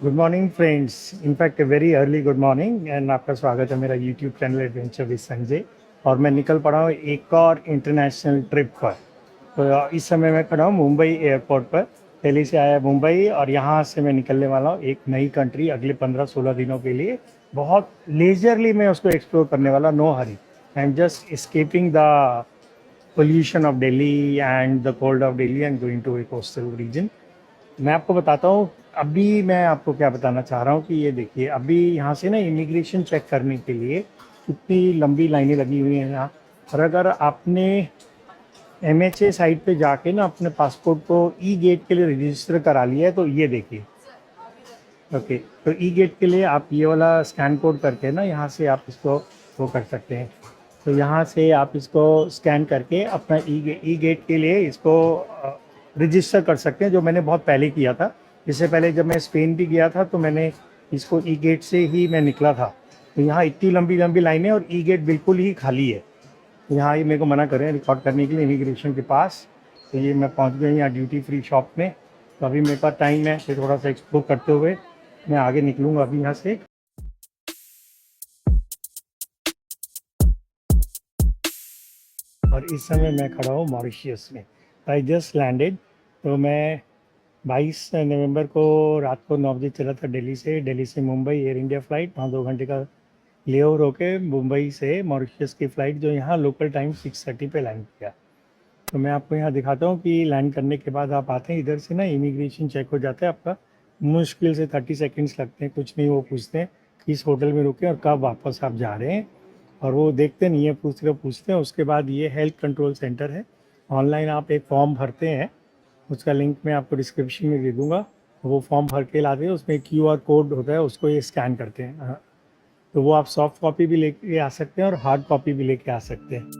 Good morning friends, in fact very early good morning and आपका स्वागत है मेरा YouTube channel adventure with Sanjay. और मैं निकल पड़ा हूँ एक और इंटरनेशनल ट्रिप पर। तो इस समय मैं खड़ा हूँ मुंबई एयरपोर्ट पर। दिल्ली से आया मुंबई और यहाँ से मैं निकलने वाला हूँ एक नई कंट्री अगले 15-16 दिनों के लिए। बहुत लेजरली मैं उसको एक्सप्लोर करने वाला, no hurry. I am just escaping द pollution of Delhi and the cold of Delhi and going to a coastal region। मैं आपको बताता हूँ। अभी मैं आपको क्या बताना चाह रहा हूँ कि ये देखिए, अभी यहाँ से ना इमिग्रेशन चेक करने के लिए कितनी लंबी लाइनें लगी हुई हैं यहाँ। और अगर आपने MHA साइट पे जाके ना अपने पासपोर्ट को ई गेट के लिए रजिस्टर करा लिया है तो ये देखिए। ओके, तो ई गेट के लिए आप ये वाला स्कैन कोड करके ना यहाँ से आप इसको वो कर सकते हैं। तो यहाँ से आप इसको स्कैन करके अपना ई गेट के लिए इसको रजिस्टर कर सकते हैं, जो मैंने बहुत पहले किया था। इससे पहले जब मैं स्पेन भी गया था तो मैंने इसको ई गेट से ही मैं निकला था। तो यहाँ इतनी लंबी लंबी लाइनें और ई गेट बिल्कुल ही खाली है। तो यहाँ ये मेरे को मना कर रहे हैं रिकॉर्ड करने के लिए इमिग्रेशन के पास। तो ये मैं पहुँच गया यहाँ ड्यूटी फ्री शॉप में। तो अभी मेरे पास टाइम है, फिर थोड़ा सा एक्सप्लोर करते हुए मैं आगे निकलूँगा अभी यहाँ से। और इस समय मैं खड़ा हूँ मॉरिशियस में। I just landed. तो मैं 22 नवंबर को रात को 9 बजे चला था दिल्ली से मुंबई एयर इंडिया फ़्लाइट। वहाँ 2 घंटे का लेओवर होके मुंबई से मॉरिशियस की फ़्लाइट जो यहाँ लोकल टाइम 6:30 पे लैंड किया। तो मैं आपको यहाँ दिखाता हूँ कि लैंड करने के बाद आप आते हैं इधर से ना इमिग्रेशन चेक हो जाता है आपका। मुश्किल से 30 सेकेंड्स लगते हैं, कुछ नहीं। वो पूछते हैं किस होटल में रुके और कब वापस आप जा रहे हैं, और वो देखते नहीं है, पूछते हैं। उसके बाद ये हेल्थ कंट्रोल सेंटर है। ऑनलाइन आप एक फॉर्म भरते हैं, उसका लिंक मैं आपको डिस्क्रिप्शन में दे दूँगा। वो फॉर्म भर के लाते हैं, उसमें QR कोड होता है, उसको ये स्कैन करते हैं। हाँ, तो वो आप सॉफ्ट कॉपी भी लेके आ सकते हैं और हार्ड कॉपी भी लेके आ सकते हैं।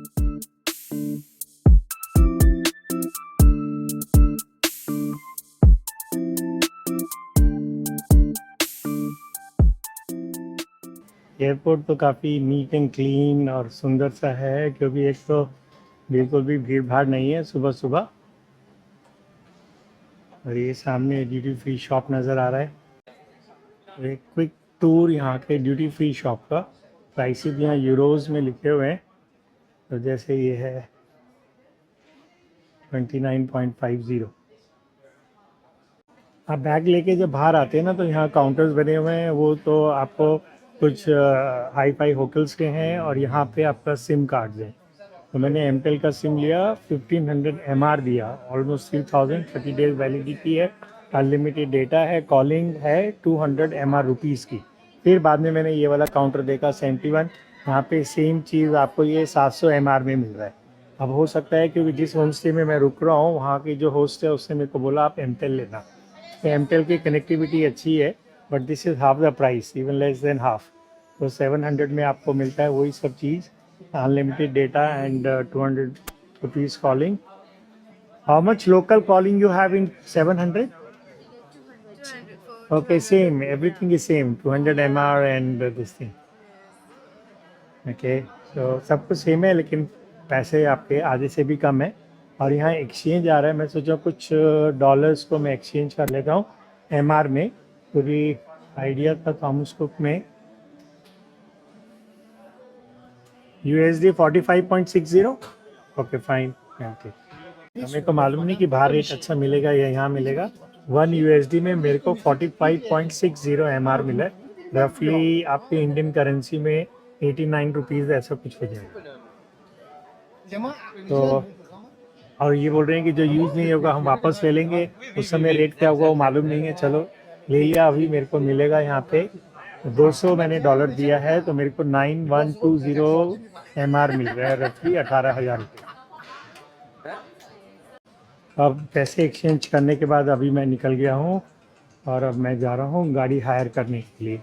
एयरपोर्ट तो काफ़ी नीट एंड क्लीन और सुंदर सा है, क्योंकि एक तो बिल्कुल भी भीड़ भाड़ नहीं है सुबह सुबह। और ये सामने ड्यूटी फ्री शॉप नज़र आ रहा है। तो एक क्विक टूर यहाँ के ड्यूटी फ्री शॉप का। प्राइसेस यहाँ यूरोज़ में लिखे हुए हैं। तो जैसे ये है 29.50। आप बैग लेके जब बाहर आते हैं ना तो यहाँ काउंटर्स बने हुए हैं। वो तो आपको कुछ हाई फाई होटल्स के हैं और यहाँ पे आपका सिम कार्ड्स हैं। तो मैंने एमटेल का सिम लिया, 1500 MR दिया, ऑलमोस्ट 3000, 30 डेज वैलिडिटी है, अनलिमिटेड डेटा है, कॉलिंग है, 200 MR रुपीज़ की। फिर बाद में मैंने ये वाला काउंटर देखा 71, यहाँ पे सेम चीज़ आपको ये 700 MR में मिल रहा है। अब हो सकता है क्योंकि जिस होम स्टे में मैं रुक रहा हूँ वहाँ की जो होस्ट है उसने मेरे को बोला आप एमटेल लेना। तो एमटेल की कनेक्टिविटी अच्छी है, but this is half the price, even less than half. तो 700 में आपको मिलता है वही सब चीज़, unlimited data and 200 rupees calling. How much local calling you have in 700? Okay, same. Everything is same. 200 MR and this thing. Okay, so सब कुछ same है, लेकिन पैसे आपके आधे से भी कम है। और यहाँ एक्सचेंज आ रहा है, मैं सोचा कुछ डॉलर्स को मैं एक्सचेंज कर लेता हूँ MR में। पूरी आइडिया था थॉमस कुक में USD 45.60। Okay fine. ओके, मेरे को मालूम नहीं कि बाहर रेट अच्छा मिलेगा या यहाँ मिलेगा। 1 USD में मेरे को 45.60 MR मिला है। रफली आपके इंडियन करेंसी में 89 रुपीज़ ऐसा कुछ हो जाएगा। तो और ये बोल रहे हैं कि जो यूज़ नहीं होगा हम वापस ले लेंगे। उस समय रेट क्या होगा वो मालूम नहीं है। चलो ले लिया, अभी मेरे को मिलेगा यहाँ पे 200 मैंने डॉलर दिया है तो मेरे को 9120 MR मिल रहा है, रफली 18,000 रुपये। अब पैसे एक्सचेंज करने के बाद अभी मैं निकल गया हूँ और अब मैं जा रहा हूँ गाड़ी हायर करने के लिए।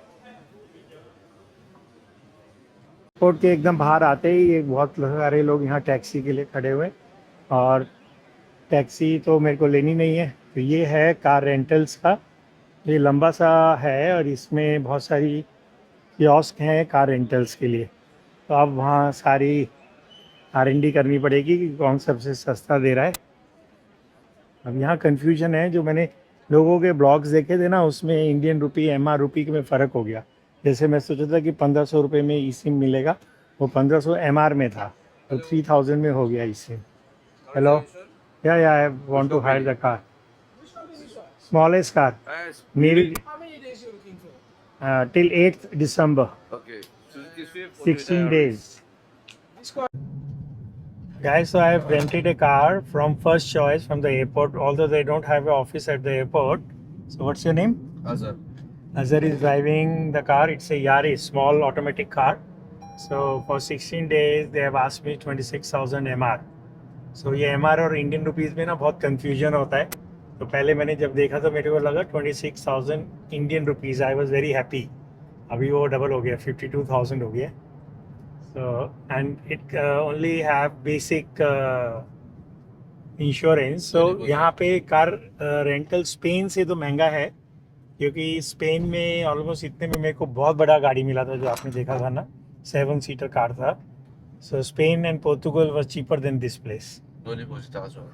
एयरपोर्ट के एकदम बाहर आते ही एक बहुत सारे लोग यहाँ टैक्सी के लिए खड़े हुए। और टैक्सी तो मेरे को लेनी नहीं है। तो ये है कार रेंटल्स का, ये लंबा सा है और इसमें बहुत सारी कियोस्क हैं कार रेंटल्स के लिए। तो अब वहाँ सारी R&D करनी पड़ेगी कि कौन सबसे सस्ता दे रहा है। अब यहाँ कन्फ्यूजन है, जो मैंने लोगों के ब्लॉग्स देखे थे ना, उसमें इंडियन रुपी MR रुपी में फ़र्क हो गया। जैसे मैं सोचा था कि 1500 रुपये में ई सिम मिलेगा, वो 1500 MR में था, तो 3000 में हो गया ई SIM. Hello, yeah I want to hire the car, smallest car, maybe How many days you looking for? till 8th December, Okay. Suzuki Swift. 16 days. This car. Guys, so I have rented a car from First Choice from the airport, although they don't have an office at the airport. So what's your name? Azhar. Azhar is driving the car. It's a Yaris, small automatic car. So for 16 days, they have asked me 26,000 MR. So ये MR और Indian rupees में ना बहुत confusion होता है। तो पहले मैंने जब देखा तो मेरे को लगा 26,000 Indian rupees. I was very happy. अभी वो डबल हो गया, 52,000 हो गया। So and it only have basic insurance. So यहाँ पे कार रेंटल स्पेन से तो महंगा है, क्योंकि स्पेन में ऑलमोस्ट इतने में मेरे को बहुत बड़ा गाड़ी मिला था, जो आपने देखा था ना, 7 सीटर कार था। So Spain and Portugal was cheaper than this place. No deposit as well.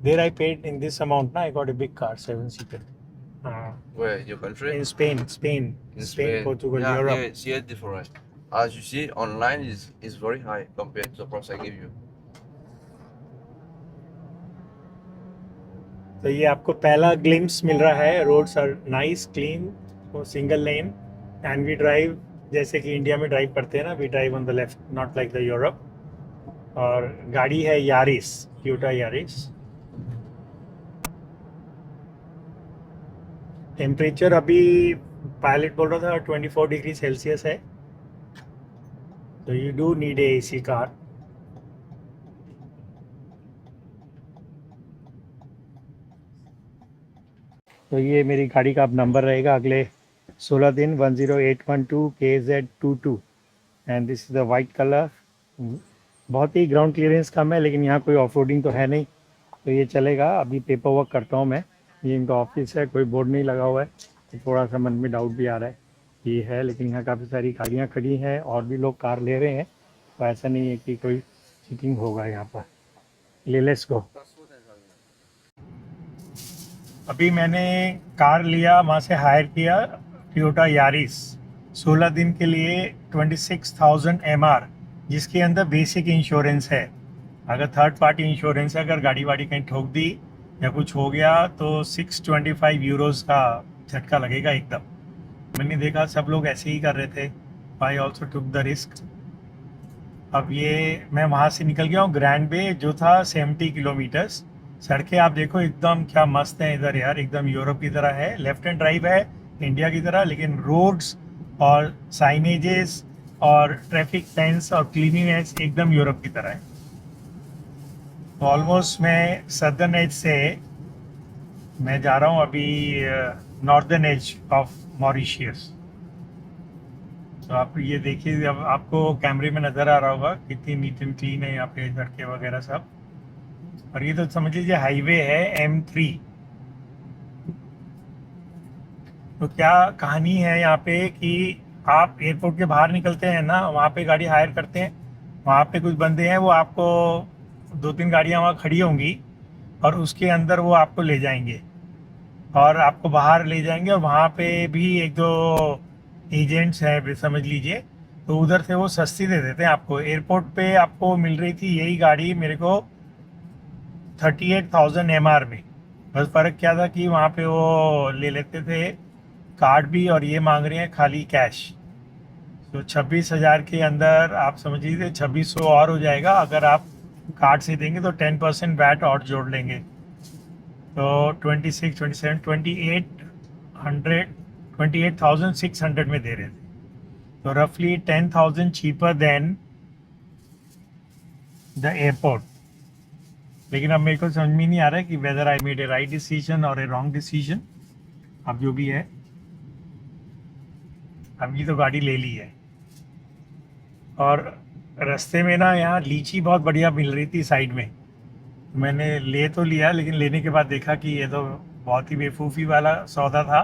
There I paid in this amount ना, I got a big car 7 seater. Where? Your country? In Spain, In Spain. Portugal, Yeah, Europe. yeah, it's here different. As you see, online is very high compared to the price I give you. तो ये आपको पहला glimpse मिल रहा है। Roads are nice, clean, single lane, and we drive जैसे कि India में ड्राइव करते हैं ना, we drive on the left, not like the Europe. और गाड़ी है यारिस, टोयोटा यारिस। टेम्परेचर अभी पायलट बोल रहा था 24 डिग्री सेल्सियस है। तो you do need a AC car. तो ये मेरी गाड़ी का अब नंबर रहेगा अगले 16 दिन, 10812 KZ22, and this is the white colour. बहुत ही ग्राउंड क्लियरेंस कम है, लेकिन यहाँ कोई ऑफ रोडिंग तो है नहीं, तो ये चलेगा। अभी पेपर वर्क करता हूँ मैं। ये इनका ऑफिस है, कोई बोर्ड नहीं लगा हुआ है, तो थोड़ा सा मन में डाउट भी आ रहा है ये है, लेकिन यहाँ काफ़ी सारी गाड़ियाँ खड़ी हैं और भी लोग कार ले रहे हैं, तो ऐसा नहीं है कि कोई चीटिंग होगा यहाँ पर। Let's go. अभी मैंने कार लिया, वहाँ से हायर किया टोयोटा यारिस 16 दिन के लिए, 26,000 MR, जिसके अंदर बेसिक इंश्योरेंस है। अगर थर्ड पार्टी इंश्योरेंस है, अगर गाड़ी वाड़ी कहीं ठोक दी या कुछ हो गया तो 625 यूरोज़ का झटका लगेगा एकदम। मैंने देखा सब लोग ऐसे ही कर रहे थे, I also took the risk. अब ये मैं वहाँ से निकल गया हूँ ग्रैंड बे, जो था 70 किलोमीटर्स। सड़कें आप देखो एकदम क्या मस्त हैं इधर यार, एकदम यूरोप की तरह है। लेफ्ट हैंड ड्राइव है इंडिया की तरह, लेकिन रोड्स और साइनेजेस और ट्रैफिक सेंस और क्लीनिनेस एकदम यूरोप की तरह है। तो ऑलमोस्ट मैं सदर्न एज से मैं जा रहा हूँ अभी नॉर्दर्न एज ऑफ मॉरिशियस। तो आप ये देखिए, अब आपको कैमरे में नज़र आ रहा होगा कितनी नीट एंड क्लीन है यहाँ पे सड़कें वगैरह सब। और ये तो समझ लीजिए हाईवे है M3। तो क्या कहानी है यहाँ पे कि आप एयरपोर्ट के बाहर निकलते हैं ना, वहाँ पे गाड़ी हायर करते हैं, वहाँ पे कुछ बंदे हैं, वो आपको 2-3 गाड़ियाँ वहाँ खड़ी होंगी और उसके अंदर वो आपको ले जाएंगे और आपको बाहर ले जाएंगे, और वहाँ पे भी 1-2 एजेंट्स हैं समझ लीजिए, तो उधर से वो सस्ती दे देते हैं आपको। एयरपोर्ट पे आपको मिल रही थी यही गाड़ी मेरे को 38,000 MR में। बस फ़र्क क्या था कि वहाँ पे वो ले लेते थे कार्ड भी, और ये मांग रहे हैं खाली कैश। तो 26,000 के अंदर आप समझ लीजिए 2600 और हो जाएगा। अगर आप कार्ड से देंगे तो 10% वैट और जोड़ लेंगे, तो 26, 27, 28,600 में दे रहे थे। तो रफली 10,000 चीपर देन द एयरपोर्ट। लेकिन अब मेरे को समझ में नहीं आ रहा है कि whether I made a right decision और ए रॉन्ग डिसीजन। अब जो भी है, अब ये तो गाड़ी ले ली है। और रास्ते में ना यहाँ लीची बहुत बढ़िया मिल रही थी साइड में, मैंने ले तो लिया, लेकिन लेने के बाद देखा कि ये तो बहुत ही बेवकूफ़ी वाला सौदा था।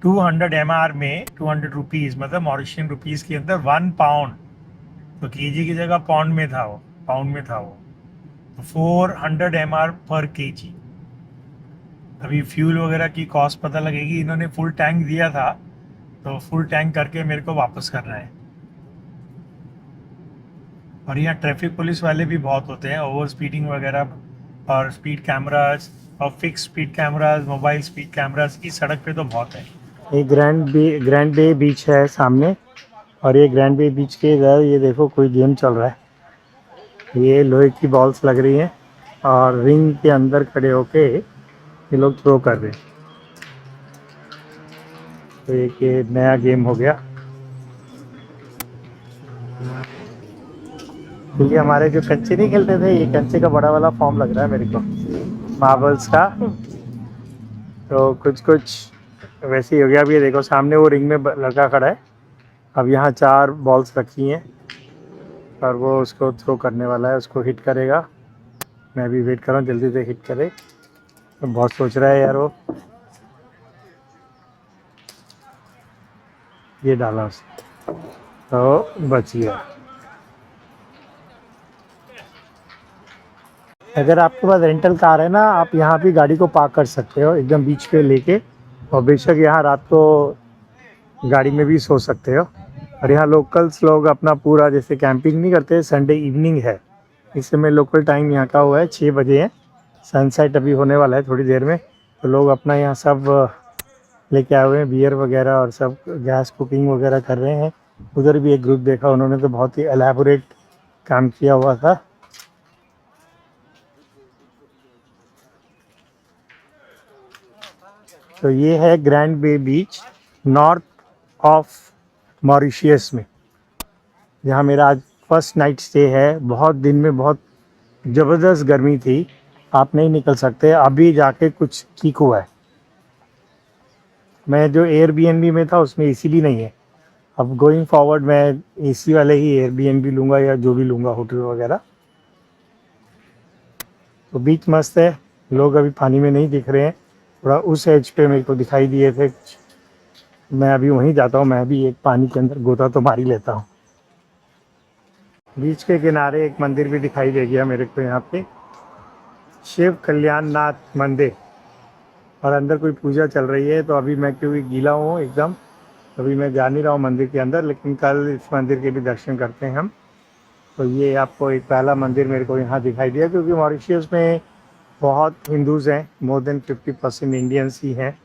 200 MR में 200 रुपीज़, मतलब मॉरिशियन रुपीज़ के अंदर 1 पाउंड, तो केजी की जगह पाउंड में था वो, पाउंड में था वो। तो 400 MR पर केजी। अभी फ्यूल वगैरह की कॉस्ट पता लगेगी। इन्होंने फुल टैंक दिया था, तो फुल टैंक करके मेरे को वापस करना है। और यहाँ ट्रैफिक पुलिस वाले भी बहुत होते हैं, ओवर स्पीडिंग वगैरह, और स्पीड कैमरास और fix speed cameras, mobile speed cameras इस सड़क पे तो बहुत है। ये ग्रैंड बे बीच है सामने, और ये ग्रैंड बे बीच के इधर ये देखो कोई गेम चल रहा है। ये लोहे की बॉल्स लग रही हैं और रिंग के अंदर खड़े होके ये लोग थ्रो कर रहे हैं। तो एक ये नया गेम हो गया। तो ये हमारे जो कंचे नहीं खेलते थे, ये कंचे का बड़ा वाला फॉर्म लग रहा है मेरे को, मार्बल्स का। तो कुछ कुछ वैसे ही हो गया। अब ये देखो सामने वो रिंग में लड़का खड़ा है। अब यहाँ 4 बॉल्स रखी हैं और वो उसको थ्रो करने वाला है, उसको हिट करेगा। मैं भी वेट कर रहा हूँ जल्दी से हिट करे। तो बहुत सोच रहा है यार वो। ये डाला उसने तो बच गया। अगर आपके पास रेंटल कार है ना, आप यहाँ भी गाड़ी को पार्क कर सकते हो एकदम बीच पे लेके, और बेशक यहाँ रात को गाड़ी में भी सो सकते हो। और यहाँ लोकल्स लोग अपना पूरा जैसे कैंपिंग नहीं करते, संडे इवनिंग है इस समय लोकल टाइम यहाँ का हुआ है 6 बजे है। सनसेट अभी होने वाला है थोड़ी देर में। तो लोग अपना यहाँ सब लेके आए हुए हैं, बियर वगैरह, और सब गैस कुकिंग वगैरह कर रहे हैं। उधर भी एक ग्रुप देखा, उन्होंने तो बहुत ही एलैबोरेट काम किया हुआ था। तो ये है Grand Bay beach, north of Mauritius में, जहाँ मेरा आज फर्स्ट नाइट स्टे है। बहुत दिन में बहुत ज़बरदस्त गर्मी थी, आप नहीं निकल सकते। अभी जाके कुछ ठीक हुआ है। मैं जो एयरबीएनबी में था उसमें एसी भी नहीं है। अब गोइंग फॉरवर्ड मैं एसी वाले ही एयरबीएनबी लूँगा या जो भी लूँगा होटल वगैरह। तो बीच मस्त है, लोग अभी पानी में नहीं दिख रहे हैं। थोड़ा उस एज पे मेरे को दिखाई दिए थे। मैं अभी वहीं जाता हूँ, मैं भी एक पानी के अंदर गोता तो मार ही लेता हूँ। बीच के किनारे एक मंदिर भी दिखाई दे गया मेरे को, यहाँ पे शिव कल्याण नाथ मंदिर, और अंदर कोई पूजा चल रही है। तो अभी मैं क्योंकि गीला हूँ एकदम, अभी मैं जा नहीं रहा हूँ मंदिर के अंदर, लेकिन कल इस मंदिर के भी दर्शन करते हैं हम। तो ये आपको एक पहला मंदिर मेरे को यहाँ दिखाई दिया, क्योंकि मॉरिशियस में बहुत हिंदूज़ हैं, मोर देन 50% इंडियंस ही हैं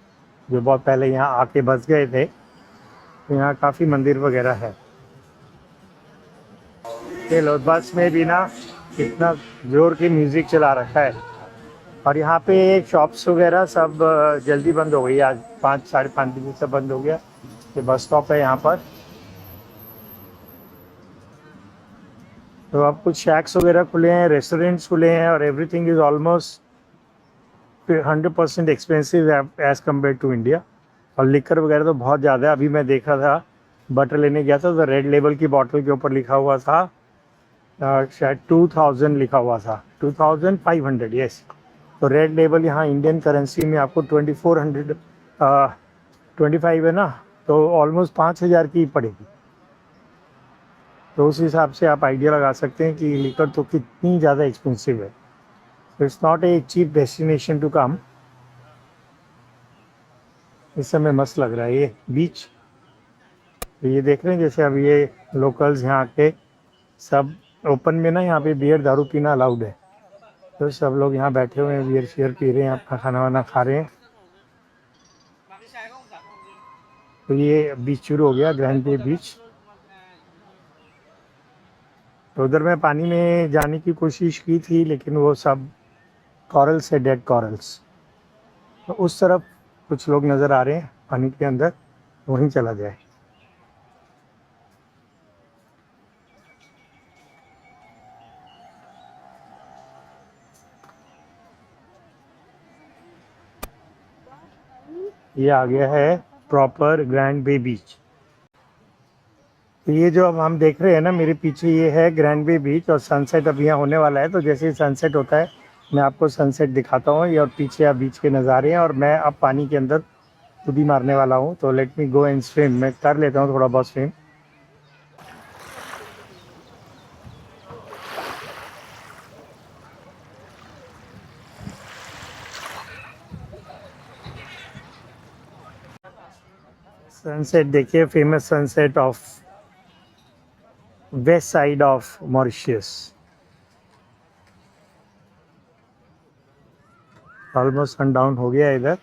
जो बहुत पहले यहाँ आके बस गए थे। तो यहाँ काफ़ी मंदिर वगैरह है। ये लो बस में भी ना इतना जोर की म्यूज़िक चला रखा है। और यहाँ पे शॉप्स वगैरह सब जल्दी बंद हो गई आज, 5 साढ़े 5 बजे से बंद हो गया। ये बस स्टॉप है यहाँ पर। तो अब कुछ शैक्स वगैरह खुले हैं, रेस्टोरेंट्स खुले हैं, और everything is almost 100% expensive as compare to India. और लिकर वगैरह तो बहुत ज़्यादा है। अभी मैं देखा था, बटर लेने गया था तो रेड लेबल की बॉटल के ऊपर लिखा हुआ था शायद 2000 लिखा हुआ था, 2500, यस। तो रेड लेबल यहाँ इंडियन करेंसी में आपको 2400 25 है ना, तो ऑलमोस्ट 5000 की पड़ेगी। तो उस हिसाब से आप आइडिया लगा सकते हैं कि लिकर तो कितनी ज़्यादा एक्सपेंसिव है। तो it's not a cheap destination to come. इस समय मस्त लग रहा है ये बीच। तो ये देख रहे हैं जैसे अब ये लोकल्स यहाँ के सब ओपन में ना, यहाँ पे बियर दारू पीना अलाउड है। तो सब लोग यहाँ बैठे हुए हैं, बियर शेयर पी रहे हैं, अपना खाना वाना खा रहे हैं। तो ये बीच शुरू हो गया, ग्रैंड बे बीच। तो उधर मैं पानी में जाने की कोशिश की थी, लेकिन वो सब कॉरल्स है, डेड कॉरल्स। तो उस तरफ कुछ लोग नज़र आ रहे हैं पानी के अंदर, वहीं चला जाए। ये आ गया है प्रॉपर ग्रैंड बे बीच। तो ये जो अब हम देख रहे हैं ना मेरे पीछे, ये है ग्रैंड बे बीच, और सनसेट अभी यहाँ होने वाला है। तो जैसे ही सनसेट होता है मैं आपको सनसेट दिखाता हूँ। ये और पीछे आप बीच के नज़ारे हैं, और मैं अब पानी के अंदर डुबकी मारने वाला हूँ। तो let me go and swim. मैं कर लेता हूँ थोड़ा बहुत स्विम। सनसेट देखिए, famous sunset of west side of Mauritius. Almost sundown हो गया है इधर।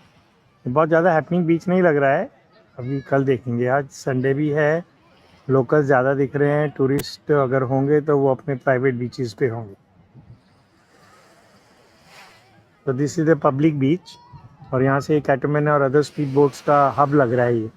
बहुत ज़्यादा हैपनिंग बीच नहीं लग रहा है, अभी कल देखेंगे। आज संडे भी है, लोकल्स ज़्यादा दिख रहे हैं। टूरिस्ट अगर होंगे तो वो अपने प्राइवेट बीचेस पे होंगे। तो दिस इज़ द पब्लिक बीच, और यहाँ से कैटमैन और अदर स्पीड बोट्स का हब लग रहा है ये।